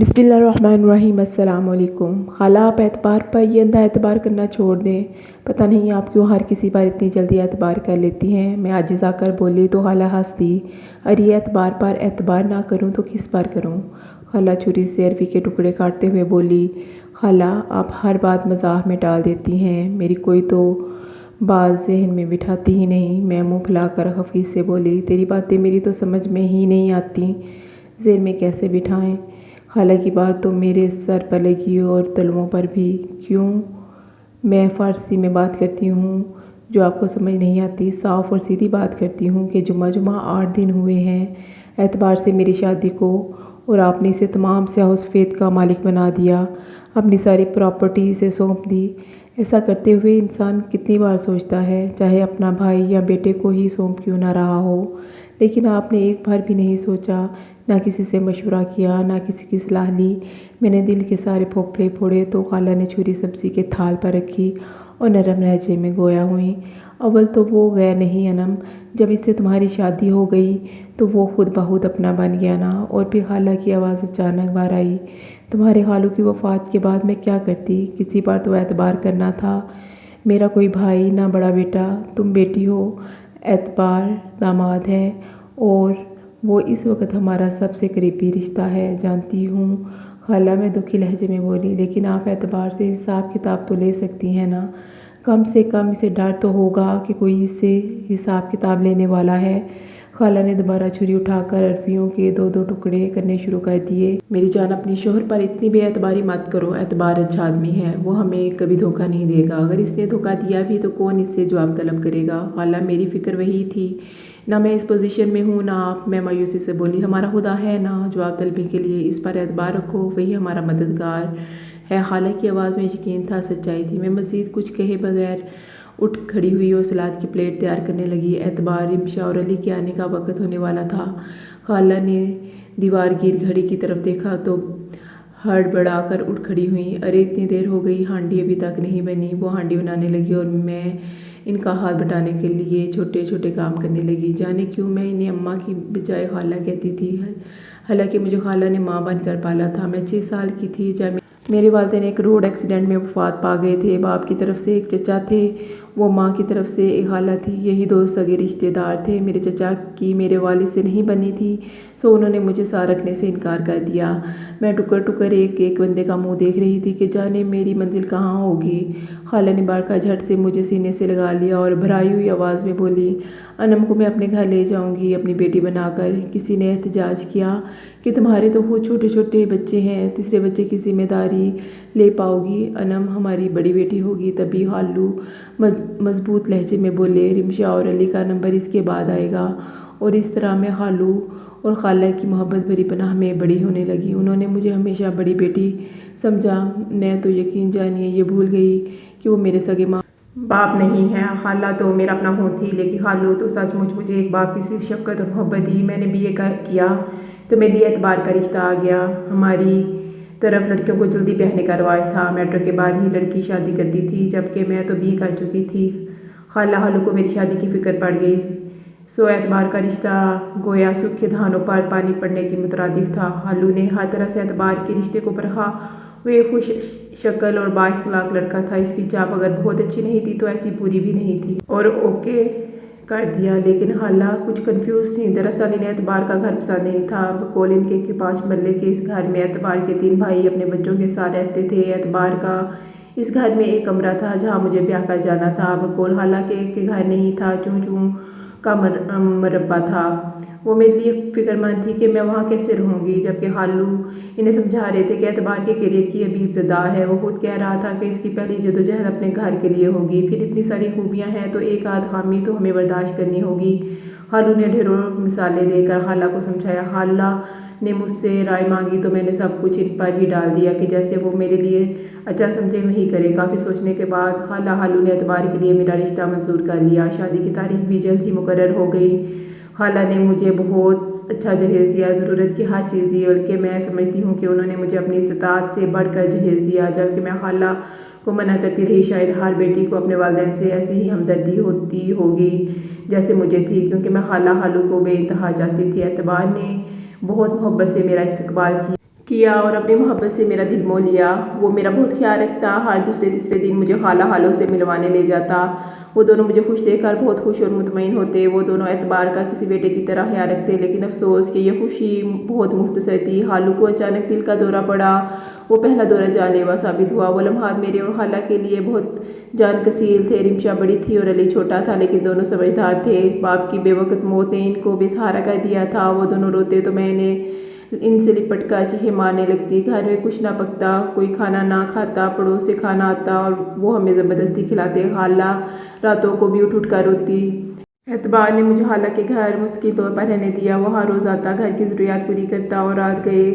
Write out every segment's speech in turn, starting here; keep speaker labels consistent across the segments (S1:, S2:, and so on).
S1: बिस्मिल्लाहिर्रहमानिर्रहीम। अस्सलाम वालेकुम। खाला, आप एतबार पर ये अंधा एतबार करना छोड़ दें। पता नहीं आप क्यों हर किसी पर इतनी जल्दी एतबार कर लेती हैं। मैं आजिज़ आकर बोली तो खाला हंस दी। अरे एतबार पर एतबार ना करूं तो किस पर करूं। खाला छुरी से अरवी के टुकड़े काटते हुए बोली, खाला आप हर बात मजाक में टाल देती हैं, मेरी कोई तो बात जहन में बिठाती ही नहीं। मैं मुँह फुलाकर खफीस से बोली, तेरी बातें मेरी तो समझ में ही नहीं आती, जहन में कैसे बिठाएं। खाला की बात तो मेरे सर पर लगी और तलवों पर भी। क्यों? मैं फ़ारसी में बात करती हूँ जो आपको समझ नहीं आती। साफ़ और सीधी बात करती हूँ कि जुमा 8 दिन हुए हैं एतबार से मेरी शादी को, और आपने इसे तमाम स्याह सफ़ेद का मालिक बना दिया, अपनी सारी प्रॉपर्टी इसे सौंप दी। ऐसा करते हुए इंसान कितनी बार सोचता है, चाहे अपना भाई या बेटे को ही सौंप क्यों ना रहा हो। लेकिन आपने एक बार भी नहीं सोचा, ना किसी से मशवरा किया, ना किसी की सलाह ली। मैंने दिल के सारे फोफड़े फोड़े तो खाला ने छुरी सब्ज़ी के थाल पर रखी और नरम लहजे में गोया हुई, अव्वल तो वो गया नहीं अनम, जब इससे तुम्हारी शादी हो गई तो वो खुद बहुत अपना बन गया ना। और फिर खाला की आवाज़ अचानक बाहर आई, तुम्हारे खालू की वफ़ात के बाद मैं क्या करती? किसी पर तो एतबार करना था। मेरा कोई भाई ना बड़ा बेटा, तुम बेटी हो, एतबार दामाद है, और वो इस वक्त हमारा सबसे करीबी रिश्ता है। जानती हूँ खाला, मैं दुखी लहजे में बोली, लेकिन आप एतबार से हिसाब किताब तो ले सकती हैं ना। कम से कम इसे डर तो होगा कि कोई इससे हिसाब किताब लेने वाला है। खाला ने दोबारा छुरी उठाकर अरवियों के 2-2 टुकड़े करने शुरू कर दिए। मेरी जान, अपनी शोहर पर इतनी बेएतबारी मत करो। एतबार अच्छा आदमी है, वो हमें कभी धोखा नहीं देगा। अगर इसने धोखा दिया भी तो कौन इससे जवाब तलब करेगा। खाला, मेरी फ़िक्र वही थी ना, मैं इस पोजीशन में हूँ ना आप। मैं मायूसी से बोली, हमारा खुदा है ना जवाब तलबी के लिए, इस पर एतबार रखो, वही हमारा मददगार है। खाला की आवाज़ में यकीन था, सच्चाई थी। मैं मज़ीद कुछ कहे बगैर उठ खड़ी हुई और सलाद की प्लेट तैयार करने लगी। एतबार, रिमशा और अली के आने का वक्त होने वाला था। खाला ने दीवार गिर घड़ी की तरफ देखा तो हड़बड़ा कर उठ खड़ी हुई। अरे इतनी देर हो गई, हांडी अभी तक नहीं बनी। वो हांडी बनाने लगी और मैं इनका हाथ बटाने के लिए छोटे छोटे काम करने लगी। जाने क्यों मैं इन्हें अम्मा की बजाय खाला कहती थी। हालांकि मुझे खाला ने माँ बनकर पाला था। मैं 6 साल की थी जब मेरे वालिदैन एक रोड एक्सीडेंट में वफात पा गए थे। बाप की तरफ से एक चचा थे, वो माँ की तरफ से एक खाला थी। यही 2 सगे रिश्तेदार थे। मेरे चचा की मेरे वालिद से नहीं बनी थी, सो उन्होंने मुझे साथ रखने से इनकार कर दिया। मैं टुकर टुकर एक एक बंदे का मुंह देख रही थी कि जाने मेरी मंजिल कहाँ होगी। खाला ने बारका झट से मुझे सीने से लगा लिया और भराई हुई आवाज़ में बोली, अनम को मैं अपने घर ले जाऊंगी अपनी बेटी बनाकर। किसी ने एहतजाज किया कि तुम्हारे तो खुद छोटे छोटे बच्चे हैं, तीसरे बच्चे की जिम्मेदारी ले पाओगी? अनम हमारी बड़ी बेटी होगी। तभी खालू मजबूत लहजे में बोले, रिमशा और अली का नंबर इसके बाद आएगा। और इस तरह मैं खालू और खाला की मोहब्बत भरी पनाह में बड़ी होने लगी। उन्होंने मुझे हमेशा बड़ी बेटी समझा। मैं तो यकीन जानिए ये भूल गई कि वो मेरे सगे माँ बाप नहीं है। खाला तो मेरा अपना खून थी, लेकिन खालू तो सचमुच मुझे एक बाप की सी शफकत और मोहब्बत दी। मैंने BA किया तो मेरे लिए एतबार का रिश्ता आ गया। हमारी तरफ लड़कियों को जल्दी ब्याहने का रवाज था। मैट्रिक के बाद ही लड़की शादी करती थी, जबकि मैं तो BA कर चुकी थी। खाला हालू को मेरी शादी की फिक्र पड़ गई, सो एतबार का रिश्ता गोया सूखे धानों पर पानी पड़ने के मुतरादिफ था। हालू ने हर तरह से एतबार के रिश्ते को परखा। वो एक खुश शक्ल और बाइखलाक लड़का था। इसकी चाप अगर बहुत अच्छी नहीं थी तो ऐसी पूरी भी नहीं थी, और ओके कर दिया। लेकिन खाला कुछ कंफ्यूज थी। दरअसल इन्हें एतबार का घर पसंद नहीं था। बकौल इनके के 5 मरले के इस घर में एतबार के 3 भाई अपने बच्चों के साथ रहते थे। एतबार का इस घर में एक कमरा था जहाँ मुझे ब्याह कर जाना था। बकौल खाला के घर नहीं था, चूँ चूँ का मरबा था। वो मेरे लिए फिक्रमंद थी कि मैं वहाँ कैसे रहूँगी, जबकि खालू इन्हें समझा रहे थे कि एतबार के करियर की अभी इब्तदा है। वो खुद कह रहा था कि इसकी पहली जदोजहद अपने घर के लिए होगी, फिर इतनी सारी खूबियाँ हैं तो एक आध खामी तो हमें बर्दाश्त करनी होगी। खालू ने ढेरों मिसालें देकर खाला को समझाया। खाला ने मुझसे राय मांगी तो मैंने सब कुछ इन पर ही डाल दिया कि जैसे वो मेरे लिए अच्छा समझे वही करे। काफ़ी सोचने के बाद खाला हालू ने एतबार के लिए मेरा रिश्ता मंजूर कर लिया। शादी की तारीख भी जल्द ही मुकर्रर हो गई। खाला ने मुझे बहुत अच्छा जहेज़ दिया, ज़रूरत की हर चीज़ दी, बल्कि मैं समझती हूँ कि उन्होंने मुझे अपनी इस्तात से बढ़कर जहेज़ दिया। जबकि मैं खाला को मना करती रही, शायद हर बेटी को अपने वालिदैन से ऐसी ही हमदर्दी होती होगी जैसे मुझे थी, क्योंकि मैं खाला हालू को बेइंतहा चाहती थी। एतबार ने बहुत मोहब्बत से मेरा इस्तकबाल किया और अपनी मोहब्बत से मेरा दिल मोह लिया। वो मेरा बहुत ख्याल रखता, हर दूसरे तीसरे दिन मुझे खाला हालों से मिलवाने ले जाता। वो दोनों मुझे खुश देखकर बहुत खुश और मुतमईन होते। वो दोनों एतबार का किसी बेटे की तरह ख्याल रखते, लेकिन अफसोस कि यह खुशी बहुत मुख्तसर थी। हालू को अचानक दिल का दौरा पड़ा। वो पहला दौरा जानलेवा साबित हुआ। वो लम्हात मेरे और खाला के लिए बहुत जान कसीर थे। रिमशा बड़ी थी और अली छोटा था, लेकिन दोनों समझदार थे। बाप की बेवकत मौत ने इनको बेसहारा कर दिया था। वो दोनों रोते तो मैंने इनसे लिपट कर चीखें मारने लगती। घर में कुछ ना पकता, कोई खाना ना खाता, पड़ोस से खाना आता और वो हमें ज़बरदस्ती खिलाते। खाला रातों को भी उठ उठ कर रोती। एतबार ने मुझे खाला के घर मुस्तकिल तौर पर रहने दिया। वो हर रोज़ आता, घर की ज़रूरियात पूरी करता और रात गए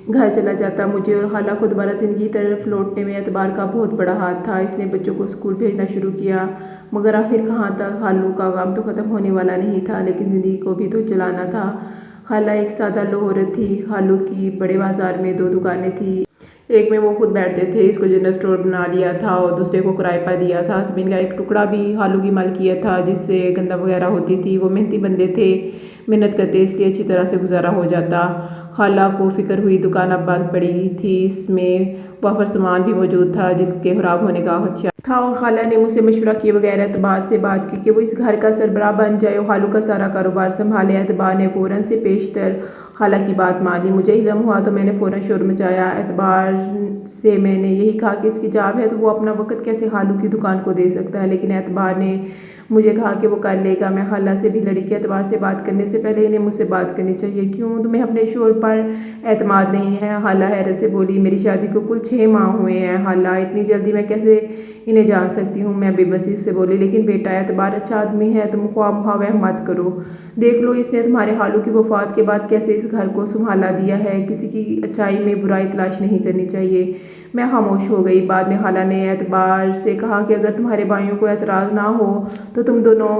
S1: घर चला जाता। मुझे और खाला को दोबारा ज़िंदगी की तरफ लौटने में एतबार का बहुत बड़ा हाथ था। इसने बच्चों को स्कूल भेजना शुरू किया, मगर आखिर कहाँ तक। खालू का काम तो ख़त्म होने वाला नहीं था, लेकिन ज़िंदगी को भी तो चलाना था। खाला एक सादा लो औरत थी। खालू की बड़े बाज़ार में 2 दुकानें थी। एक में वो खुद बैठते थे, इसको जनरल स्टोर बना लिया था और दूसरे को किराए पर दिया था। ज़मीन का एक टुकड़ा भी खालू की मालकियत था, जिससे गंदा वगैरह होती थी। वो मेहनती बंदे थे, मेहनत करते, इसलिए अच्छी तरह से गुजारा हो जाता। खाला को फिक्र हुई दुकान अब बंद पड़ी थी। इसमें वाफर सामान भी मौजूद था, जिसके ख़राब होने का खदशा था। और खाला ने मुझसे मशवरा किए बगैर एतबार से बात की कि वो इस घर का सरबराह बन जाए और खालू का सारा कारोबार संभाले। एतबार ने फ़ौरन से पेशतर खाला की बात मानी। मुझे इल्म हुआ तो मैंने फ़ौरन शोर मचाया। एतबार से मैंने यही कहा कि इसकी जाब है तो वो अपना वक्त कैसे खालू की दुकान को दे सकता है, लेकिन एतबार ने मुझे कहा कि वो कर लेगा। मैं खाला से भी लड़ी कि एतबार से बात करने से पहले इन्हें मुझसे बात करनी चाहिए। क्यों, तुम्हें अपने शोर पर एतमाद नहीं है? खाला हैरत से बोली। मेरी शादी को कुल 6 माह हुए हैं खाला, इतनी जल्दी मैं कैसे इन्हें जान सकती हूँ? मैं बेबसी से बोली। लेकिन बेटा, एतबार अच्छा आदमी है, तुम ख्वाह वह मत करो। देख लो इसने तुम्हारे खालू की वफात के बाद कैसे इस घर को संभाला दिया है। किसी की अच्छाई में बुराई तलाश नहीं करनी चाहिए। मैं खामोश हो गई। बाद में खाला ने एतबार से कहा कि अगर तुम्हारे भाइयों को एतराज़ ना हो तो तुम दोनों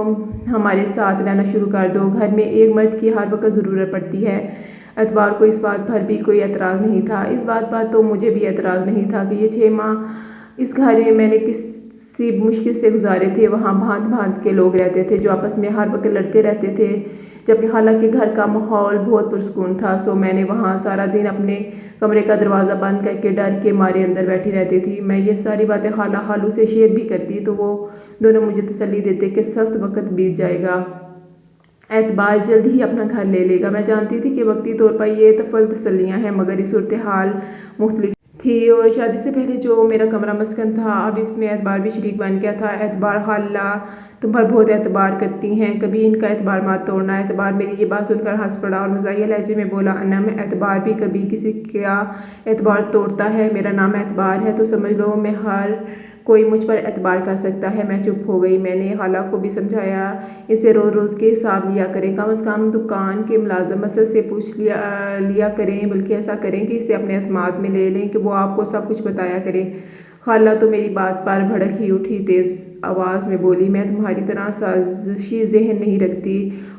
S1: हमारे साथ रहना शुरू कर दो। घर में एक मर्द की हर वक्त ज़रूरत पड़ती है। एतबार को इस बात पर भी कोई एतराज़ नहीं था। इस बात पर तो मुझे भी एतराज़ नहीं था कि ये 6 माह इस घर में मैंने किसी मुश्किल से गुजारे थे। वहाँ भांत भांत के लोग रहते थे, जो आपस में हर वक्त लड़ते रहते थे, जबकि खाला के घर का माहौल बहुत पुरसकून था। सो मैंने वहाँ सारा दिन अपने कमरे का दरवाज़ा बंद करके डर के मारे अंदर बैठी रहती थी। मैं ये सारी बातें खाला खालू से शेयर भी करती, तो वो दोनों मुझे तसल्ली देते कि सख्त वक्त बीत जाएगा, एतबार जल्द ही अपना घर ले लेगा। मैं जानती थी कि वक्ती तौर पर ये तफल तसल्लियाँ हैं, मगर ये सूरत हाल मुख्तलिफ थी। और शादी से पहले जो मेरा कमरा मस्कन था, अब इसमें एतबार भी शरीक बन गया था। एतबार खाला तुम पर बहुत एतबार करती हैं, कभी इनका एतबार मत तोड़ना। एतबार मेरी ये बात सुनकर हंस पड़ा और मज़ाहिया लहजे में बोला, अनम, एतबार भी कभी किसी का एतबार तोड़ता है? मेरा नाम एतबार है तो समझ लो मैं हर कोई मुझ पर एतबार कर सकता है। मैं चुप हो गई। मैंने खाला को भी समझाया, इसे रोज़ रोज़ के हिसाब लिया करें, कम अज़ कम दुकान के मुलाजम से पूछ लिया करें, बल्कि ऐसा करें कि इसे अपने एतमाद में ले लें कि वो आपको सब कुछ बताया करें। खाला तो मेरी बात पर भड़क ही उठी, तेज़ आवाज़ में बोली, मैं तुम्हारी तरह साजिशी जहन नहीं रखती।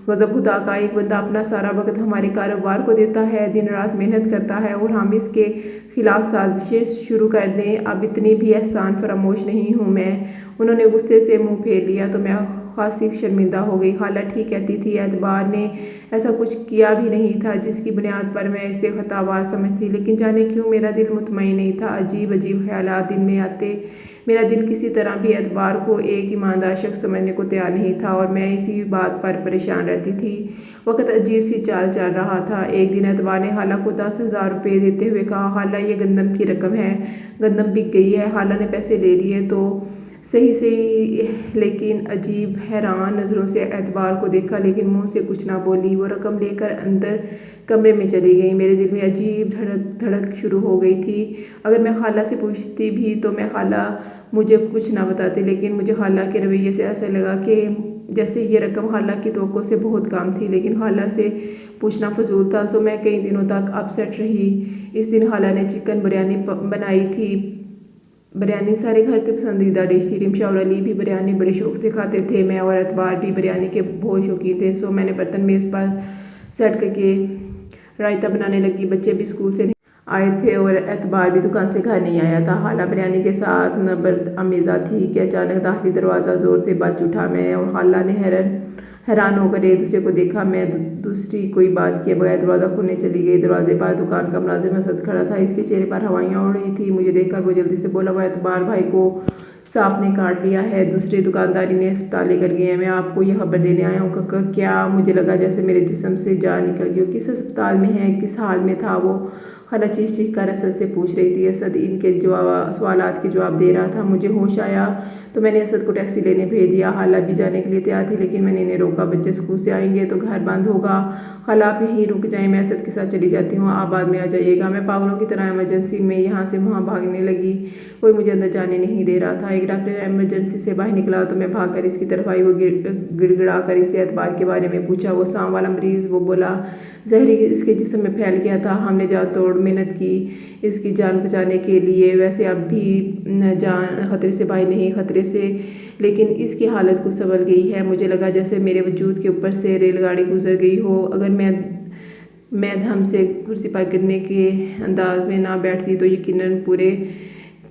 S1: गज़ब खुदा का, एक बंदा अपना सारा वक्त हमारे कारोबार को देता है, दिन रात मेहनत करता है, और हम इसके खिलाफ साजिशें शुरू कर दें। अब इतनी भी एहसान फरामोश नहीं हूँ मैं। उन्होंने गुस्से से मुँह फेर लिया तो मैं खासी शर्मिंदा हो गई। खाला ठीक कहती थी, एतबार ने ऐसा कुछ किया भी नहीं था जिसकी बुनियाद पर मैं इसे खतावार समझती, लेकिन जाने क्यों मेरा दिल मुतमईन नहीं था। अजीब अजीब ख्यालात दिल में आते। मेरा दिल किसी तरह भी एतबार को एक ईमानदार शख्स समझने को तैयार नहीं था, और मैं इसी बात पर परेशान रहती थी। वक्त अजीब सी चाल चल रहा था। एक दिन एतबार ने खाला को 10,000 रुपये देते हुए कहा, खाला ये गंदम की रकम है, गंदम बिक गई है। खाला ने पैसे ले लिए तो सही, लेकिन अजीब हैरान नज़रों से एतबार को देखा, लेकिन मुंह से कुछ ना बोली। वो रकम लेकर अंदर कमरे में चली गई। मेरे दिल में अजीब धड़क धड़क शुरू हो गई थी। अगर मैं खाला से पूछती भी तो मैं खाला मुझे कुछ ना बताती, लेकिन मुझे खाला के रवैये से ऐसा लगा कि जैसे ये रकम खाला की तवक्को से बहुत कम थी, लेकिन खाला से पूछना फजूल था। सो मैं कई दिनों तक अपसेट रही। इस दिन खाला ने चिकन बिरयानी बनाई थी। बिरयानी सारे घर के पसंदीदा डिश थी। रिमशा और अली भी बिरयानी बड़े शौक से खाते थे। मैं और एतबार भी बिरयानी के बहुत शौकीन थे। सो मैंने बर्तन मेज़ पर सेट करके रायता बनाने लगी। बच्चे भी स्कूल से आए थे और एतबार भी दुकान से घर नहीं आया था। खाला बिरयानी के साथ नबर्द अमेज़ा थी कि अचानक दाखिली दरवाज़ा ज़ोर से बज उठा। मैं और खाला ने हैरान होकर एक दूसरे को देखा। मैं दूसरी कोई बात किए बगैर दरवाज़ा खोलने चली गई। दरवाजे पर दुकान का मुलाजिम असद खड़ा था। इसके चेहरे पर हवाइयाँ उड़ रही थी। मुझे देखकर वो जल्दी से बोला, वो एतबार भाई को सांप ने काट लिया है, दूसरे दुकानदारी ने अस्पताल लेकर गए हैं। मैं आपको यह खबर देने आया हूँ। क्या? मुझे लगा जैसे मेरे जिस्म से जान निकल गई हो। किस अस्पताल में है? किस हाल में था वो? खाला चीख चीख कर असद से पूछ रही थी। असद इनके सवालात के जवाब दे रहा था। मुझे होश आया तो मैंने असद को टैक्सी लेने भेज दिया। खाला भी जाने के लिए तैयार थी, लेकिन मैंने इन्हें रोका। बच्चे स्कूल से आएंगे तो घर बंद होगा। खाला आप यहीं रुक जाएं, मैं असद के साथ चली जाती हूँ, आप बाद में आ जाइएगा। मैं पागलों की तरह इमरजेंसी में यहाँ से वहाँ भागने लगी। कोई मुझे अंदर जाने नहीं दे रहा था। एक डॉक्टर इमरजेंसी से बाहर निकला तो मैं भागकर इसकी तरफ आई। वो गिड़गिड़ा कर इससे एतबार के बारे में पूछा। वो सांप वाला मरीज़, वो बोला, जहरी इसके जिस्म में फैल गया था। हमने जान तोड़ मेहनत की इसकी जान बचाने के लिए। वैसे अब भी जान खतरे से बाहर नहीं, खतरे से, लेकिन इसकी हालत कुछ संभल गई है। मुझे लगा जैसे मेरे वजूद के ऊपर से रेलगाड़ी गुजर गई हो। अगर मैं धम से कुर्सी पर गिरने के अंदाज में ना बैठती तो यकीनन पूरे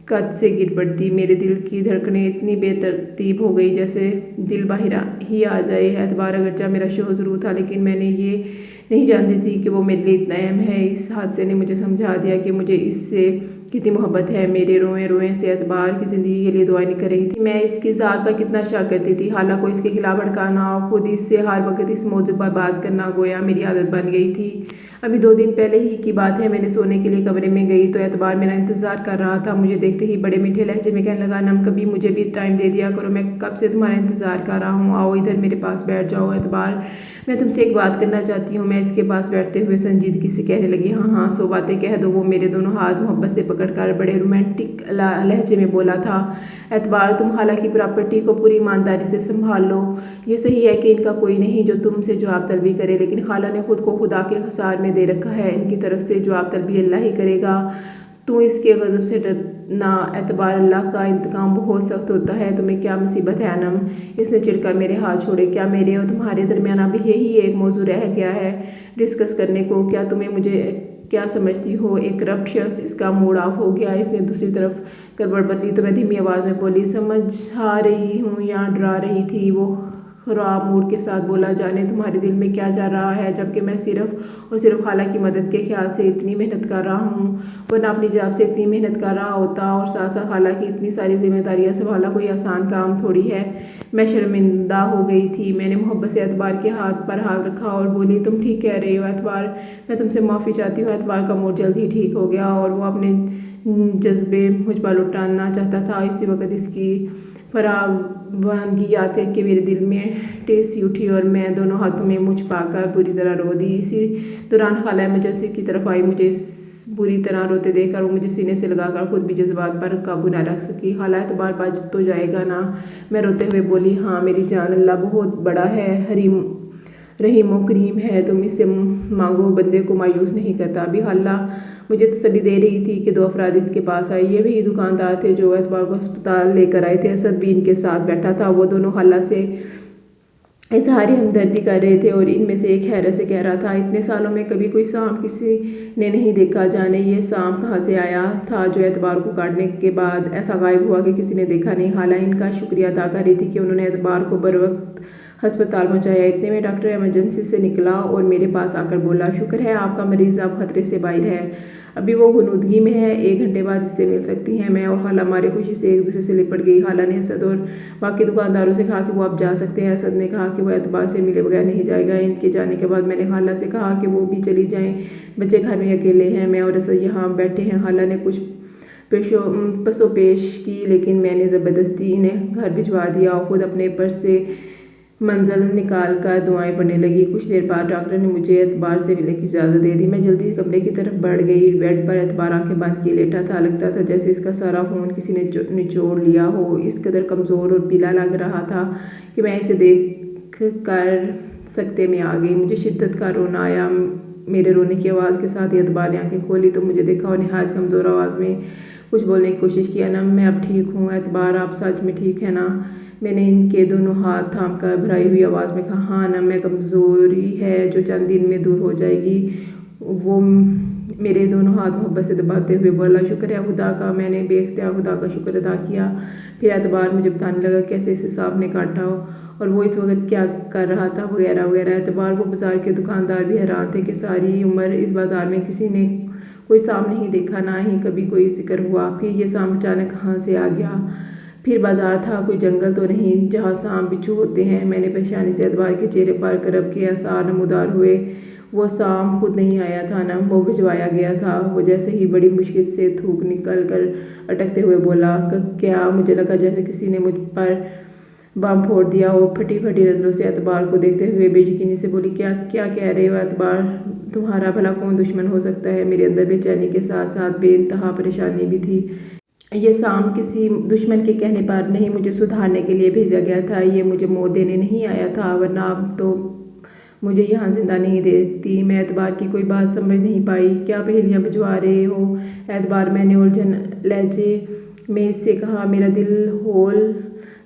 S1: कद से गिर पड़ती। मेरे दिल की धड़कनें इतनी बेतरतीब हो गई जैसे दिल बाहर ही आ जाए। एतबार अगरचा मेरा शोहर ज़रूर था, लेकिन मैंने ये नहीं जानती थी कि वो मेरे लिए इतना अहम है। इस हादसे ने मुझे समझा दिया कि मुझे इससे कितनी मोहब्बत है। मेरे रोए रोए से एतबार की ज़िंदगी के लिए दुआएं नहीं कर रही थी। मैं इसकी ज़ात पर कितना शक करती थी। हालांकि इसके खिलाफ भड़काना और खुद इससे हर वक्त इस मौजू पर बात करना गोया मेरी आदत बन गई थी। अभी 2 दिन पहले ही की बात है। मैंने सोने के लिए कमरे में गई तो एतबार मेरा इंतज़ार कर रहा था। मुझे देखते ही बड़े मीठे लहजे में कहने लगा, नम कभी मुझे भी टाइम दे दिया करो, मैं कब से तुम्हारा इंतज़ार कर रहा हूँ। आओ इधर मेरे पास बैठ जाओ। एतबार, मैं तुमसे एक बात करना चाहती हूँ। मैं इसके पास बैठते हुए संजीदगी से कहने लगी, हाँ हाँ, 100 बातें कह दो। वो मेरे दोनों हाथ मोहब्बत से पकड़कर बड़े रोमांटिक लहजे में बोला था, एतबार तुम खाला की प्रॉपर्टी को पूरी ईमानदारी से संभाल लो। ये सही है कि इनका कोई नहीं जो तुमसे जवाब तलबी करे, लेकिन खाला ने खुद को खुदा के खसार में दे रखा है। इनकी तरफ से जवाब तलबी अल्लाह ही करेगा। तू इसके गज़ब से डरना एतबार, अल्लाह का इंतकाम बहुत सख्त होता है। तुम्हें क्या मुसीबत है अनम? इसने चिढ़कर मेरे हाथ छोड़े। क्या मेरे और तुम्हारे दरमियान अभी यही एक मौजू रह गया है डिस्कस करने को? क्या तुम्हें मुझे क्या समझती हो, एक करप्ट शख्स? इसका मूड ऑफ हो गया। इसने दूसरी तरफ गड़बड़ बदली तो मैं धीमी आवाज़ में बोली, समझा रही हूँ या डरा रही थी? वो खराब मूड के साथ बोला, जाने तुम्हारे दिल में क्या जा रहा है, जबकि मैं सिर्फ और सिर्फ खाला की मदद के ख्याल से इतनी मेहनत कर रहा हूँ। वरना अपनी जाब से इतनी मेहनत कर रहा होता और साथ साथ खाला की इतनी सारी जिम्मेदारियाँ संभालना कोई आसान काम थोड़ी है। मैं शर्मिंदा हो गई थी। मैंने मोहब्बत से एतबार के हाथ पर हाथ रखा और बोली, तुम ठीक कह रही हो एतबार, मैं तुमसे माफ़ी चाहती हूँ। एतबार का मूड जल्द ही ठीक हो गया और वो अपने जज्बे मुझ पर लुटाना चाहता था। इसी वक्त इसकी फरावानगी याद करके मेरे दिल में ठेस सी उठी और मैं दोनों हाथों में मुँह छुपाकर बुरी तरह रो दी। इसी दौरान खाला इमरजेंसी की तरफ आई। मुझे बुरी तरह रोते देखकर वो मुझे सीने से लगाकर खुद भी जज्बात पर काबू ना रख सकी। खाला एतबार बच तो जाएगा ना? मैं रोते हुए बोली, हाँ मेरी जान, अल्लाह बहुत बड़ा है, रहीम व करीम है, तुम इससे मांगो, बंदे को मायूस नहीं करता। अभी खाला मुझे तसल्ली दे रही थी कि 2 अफराद इसके पास आए। ये वही दुकानदार थे जो एतबार को अस्पताल लेकर आए थे। असद भी इनके साथ बैठा था। वो दोनों खाला से इजहारी हमदर्दी कर रहे थे और इनमें से एक हैरत से कह रहा था, इतने सालों में कभी कोई सांप किसी ने नहीं देखा, जाने ये सांप कहाँ से आया था जो एतबार को काटने के बाद ऐसा गायब हुआ कि किसी ने देखा नहीं। खाला इनका शुक्रिया अदा कर रही थी कि उन्होंने एतबार को बर वक्त अस्पताल पहुंचाया। इतने में डॉक्टर इमरजेंसी से निकला और मेरे पास आकर बोला, शुक्र है आपका मरीज़ अब खतरे से बाहर है, अभी वो गुनूदगी में है, 1 घंटे बाद इससे मिल सकती हैं। मैं और खाला हमारे खुशी से एक दूसरे से लिपट गई। खाला ने असद और बाकी दुकानदारों से कहा कि वो अब जा सकते हैं। असद ने कहा कि वो एतबार से मिले बगैर नहीं जाएगा। इनके जाने के बाद मैंने खाला से कहा कि वो भी चली जाएं, बच्चे घर में अकेले हैं, मैं और असद यहाँ बैठे हैं। खाला ने कुछ पसोपेश की, लेकिन मैंने ज़बरदस्ती इन्हें घर भिजवा दिया और ख़ुद अपने पर्स से मंजिल निकाल कर दुआएं पढ़ने लगी। कुछ देर बाद डॉक्टर ने मुझे एतबार से मिलने की इजाज़त दे दी। मैं जल्दी कमरे की तरफ बढ़ गई। बेड पर एतबार आंखें बंद किए लेटा था। लगता था जैसे इसका सारा खून किसी ने निचोड़ लिया हो। इस कदर कमज़ोर और पीला लग रहा था कि मैं इसे देख कर सकते में आ गई। मुझे शिद्दत का रोना आया। मेरे रोने की आवाज़ के साथ ही एतबार ने आंखें खोली तो मुझे देखा और नहायत कमज़ोर आवाज़ में कुछ बोलने की कोशिश किया। ना मैं अब ठीक हूँ। एतबार आप सच में ठीक है ना? मैंने इनके दोनों हाथ थाम कर भराई हुई आवाज़ में कहा, हाँ ना, मैं कमज़ोरी है जो चंद दिन में दूर हो जाएगी। वो मेरे दोनों हाथ मोहब्बत से दबाते हुए बोला, शुक्र है खुदा का, मैंने बेख्तियार खुदा का शुक्र अदा किया। फिर एतबार मुझे बताने लगा कैसे इसे सांप ने काटा हो और वो इस वक्त क्या कर रहा था वगैरह वगैरह। एतबार वो बाज़ार के दुकानदार भी हैरान थे कि सारी उम्र इस बाज़ार में किसी ने कोई सांप नहीं देखा, ना ही कभी कोई जिक्र हुआ। फिर ये सांप अचानक कहाँ से आ गया? फिर बाजार था, कोई जंगल तो नहीं जहाँ सांप बिच्छू होते हैं। मैंने परेशानी से एतबार के चेहरे पर करब के आसार नमूदार हुए। वो सांप खुद नहीं आया था ना वो भिजवाया गया था। वो जैसे ही बड़ी मुश्किल से थूक निकल कर अटकते हुए बोला, क्या? मुझे लगा जैसे किसी ने मुझ पर बम फोड़ दिया। वो फटी फटी नज़रों से एतबार को देखते हुए बेयकीनी से बोली, क्या क्या कह रहे हो एतबार? तुम्हारा भला कौन दुश्मन हो सकता है? मेरे अंदर बेचैनी के साथ साथ बेइंतहा परेशानी भी थी। ये सांप किसी दुश्मन के कहने पर नहीं, मुझे सुधारने के लिए भेजा गया था। ये मुझे मौत देने नहीं आया था, वरना अब तो मुझे यहाँ जिंदा नहीं देखती। मैं एतबार की कोई बात समझ नहीं पाई। क्या पहेलियाँ भिजवा रहे हो एतबार? मैंने उलझन लहजे में इससे कहा, मेरा दिल होल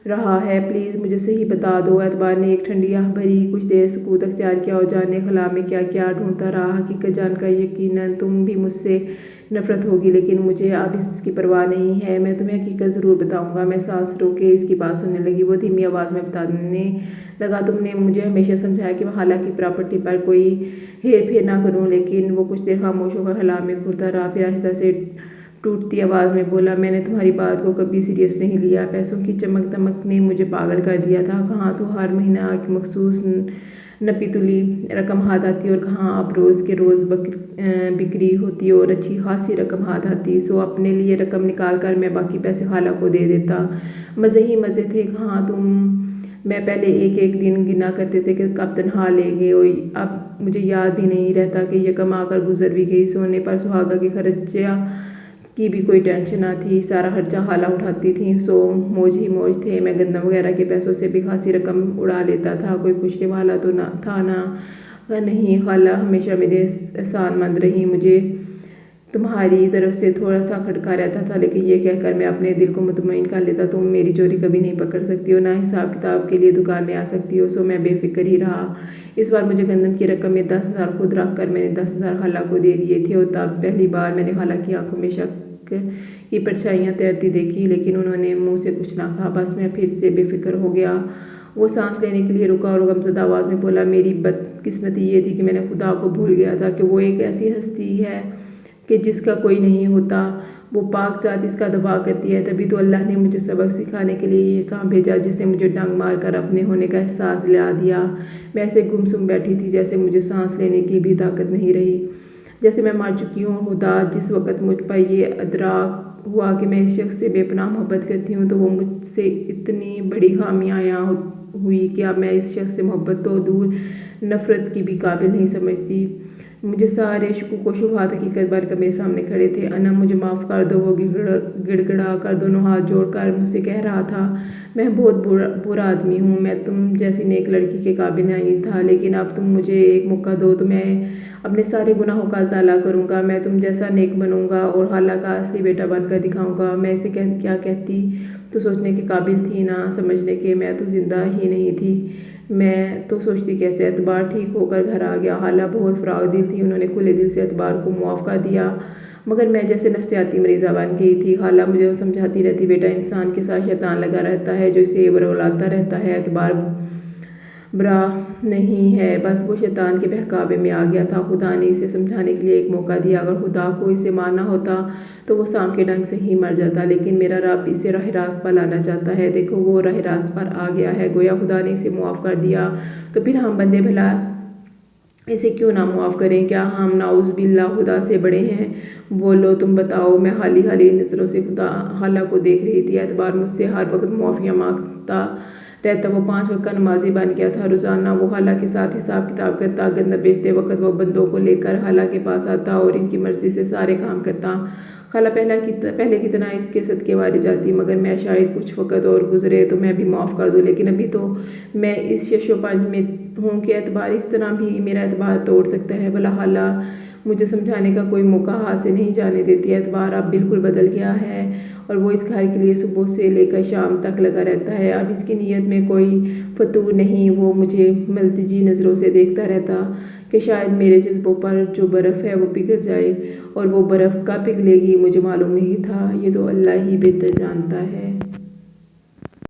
S1: रहा है, प्लीज़ मुझे सही बता दो। एतबार ने एक ठंडी आह भरी। कुछ देर सुकूत अख्तियार किया और जाने खला में क्या क्या ढूंढता रहा। हकीकत जानकर यकीनन तुम भी मुझसे नफरत होगी, लेकिन मुझे अब इसकी परवाह नहीं है। मैं तुम्हें हकीकत ज़रूर बताऊंगा। मैं सांस रोके इसकी बात सुनने लगी। वो धीमी आवाज़ में बताने लगा, तुमने मुझे हमेशा समझाया कि मैं हाला की प्रॉपर्टी पर कोई हेर फेर ना करूं, लेकिन वो कुछ देर खामोश होकर खला में घूरता रहा। फिर आहिस्ता से टूटती आवाज़ में बोला, मैंने तुम्हारी बात को कभी सीरियस नहीं लिया। पैसों की चमक दमक ने मुझे पागल कर दिया था। कहाँ तो हर महीना एक मखसूस नपी तुली रकम हाथ आती और कहाँ अब रोज़ के रोज़ बिक्री होती और अच्छी खासी रकम हाथ आती। सो अपने लिए रकम निकाल कर मैं बाकी पैसे खाला को दे देता। मज़े ही मज़े थे। कहाँ तुम मैं पहले एक एक दिन गिना करते थे कि कब तनख्वाह लेंगे, और अब मुझे याद भी नहीं रहता कि ये कमा कर गुजर भी गई। सोने पर सुहागा के खर्चा की भी कोई टेंशन ना थी, सारा खर्चा खाला उठाती थी। सो मौज ही मौज थे। मैं गंदम वगैरह के पैसों से भी खासी रकम उड़ा लेता था। कोई पूछने वाला तो ना था ना नहीं। खाला हमेशा मेरे एहसानमंद रही। मुझे तुम्हारी तरफ से थोड़ा सा खटका रहता था, लेकिन ये कहकर मैं अपने दिल को मुतमईन कर लेता, तुम मेरी चोरी कभी नहीं पकड़ सकती हो, ना हिसाब किताब के लिए दुकान में आ सकती हो। सो मैं बेफिक्र ही रहा। इस बार मुझे गंदम की रकम में 10,000 खुद रख कर मैंने 10,000 खाला को दे दिए थे। और तब पहली बार मैंने खाला की आंखों में शक की परछाइयाँ तैरती देखी, लेकिन उन्होंने मुँह से कुछ ना कहा। बस मैं फिर से बेफिक्र हो गया। वो सांस लेने के लिए रुका और गमज़दा आवाज़ में बोला, मेरी बदकिस्मती ये थी कि मैंने खुदा को भूल गया था कि वो एक ऐसी हस्ती है कि जिसका कोई नहीं होता। वो पाक ज़ात इसका दबा करती है। तभी तो अल्लाह ने मुझे सबक सिखाने के लिए ये सांप भेजा, जिसने मुझे डंग मार कर अपने होने का एहसास दिला दिया। मैं ऐसे गुमसुम बैठी थी जैसे मुझे सांस लेने की भी ताकत नहीं रही, जैसे मैं मर चुकी हूँ। खुदा, जिस वक्त मुझ पर ये अदराक हुआ कि मैं इस शख्स से बेपनाह मोहब्बत करती हूँ, तो वो मुझसे इतनी बड़ी खामियाँ आया हुई कि अब मैं इस शख्स से मोहब्बत तो दूर नफ़रत की भी काबिल नहीं समझती। मुझे सारे शकूक व शुबहात हकीकत बनकर मेरे सामने खड़े थे। अना मुझे माफ़ कर दो। वो गिड़गिड़ा कर दोनों हाथ जोड़कर मुझसे कह रहा था, मैं बहुत बुरा आदमी हूँ, मैं तुम जैसी नेक लड़की के काबिल नहीं था, लेकिन अब तुम मुझे एक मौका दो तो मैं अपने सारे गुनाहों का अज़ाला करूँगा। मैं तुम जैसा नेक बनूँगा और खाला का असली बेटा बनकर दिखाऊँगा। मैं इसे क्या कहती तो सोचने के काबिल थी, ना समझने के। मैं तो ज़िंदा ही नहीं थी। मैं तो सोचती कैसे। एतबार ठीक होकर घर आ गया। खाला बहुत फ़राग दिल थी, उन्होंने खुले दिल से एतबार को मुआफ़ कर दिया, मगर मैं जैसे नफ्सियाती मरीज़ा बन गई थी। खाला मुझे समझाती रहती, बेटा इंसान के साथ शैतान लगा रहता है जो इसे बरगलाता रहता है। एतबार बुरा नहीं है, बस वो शैतान के बहकावे में आ गया था। खुदा ने इसे समझाने के लिए एक मौका दिया। अगर खुदा को इसे मारना होता तो वो सांप के डंग से ही मर जाता, लेकिन मेरा रब इसे राह रास्त पर लाना चाहता है। देखो वो राह रास्त पर आ गया है। गोया खुदा ने इसे मुआफ़ कर दिया, तो फिर हम बंदे भला इसे क्यों ना मुआफ़ करें? क्या हम नाउज़ बिल्लाह खुदा से बड़े हैं? बोलो तुम बताओ। मैं हाली हाली नज़रों से खाला को देख रही थी। एतबार मुझसे हर वक्त मुआफ़ियाँ मांगता रहता। वो 5 वक्त का नमाजी बन गया था। रोज़ाना वो खाला के साथ हिसाब किताब करता। गंदा बेचते वक्त वो बंदों को लेकर खाला के पास आता और इनकी मर्ज़ी से सारे काम करता। खाला पहले की तरह इसके सदके वाली जाती, मगर मैं शायद कुछ वक्त और गुजरे तो मैं भी माफ़ कर दूँ, लेकिन अभी तो मैं इस शशोपंज में हूँ कि एतबार इस तरह भी मेरा एतबार तोड़ सकता है। भला खाला मुझे समझाने का कोई मौका हाथ से नहीं जाने देती। एतबार अब बिल्कुल बदल गया है اور وہ اس گھر کے لیے صبح سے لے کر شام تک لگا رہتا ہے۔ اب اس کی نیت میں کوئی فتور نہیں، وہ مجھے ملتجی نظروں سے دیکھتا رہتا کہ شاید میرے جذبوں پر جو برف ہے وہ پگھل جائے، اور وہ برف کب پگھلے گی مجھے معلوم نہیں تھا، یہ تو اللہ ہی بہتر جانتا ہے۔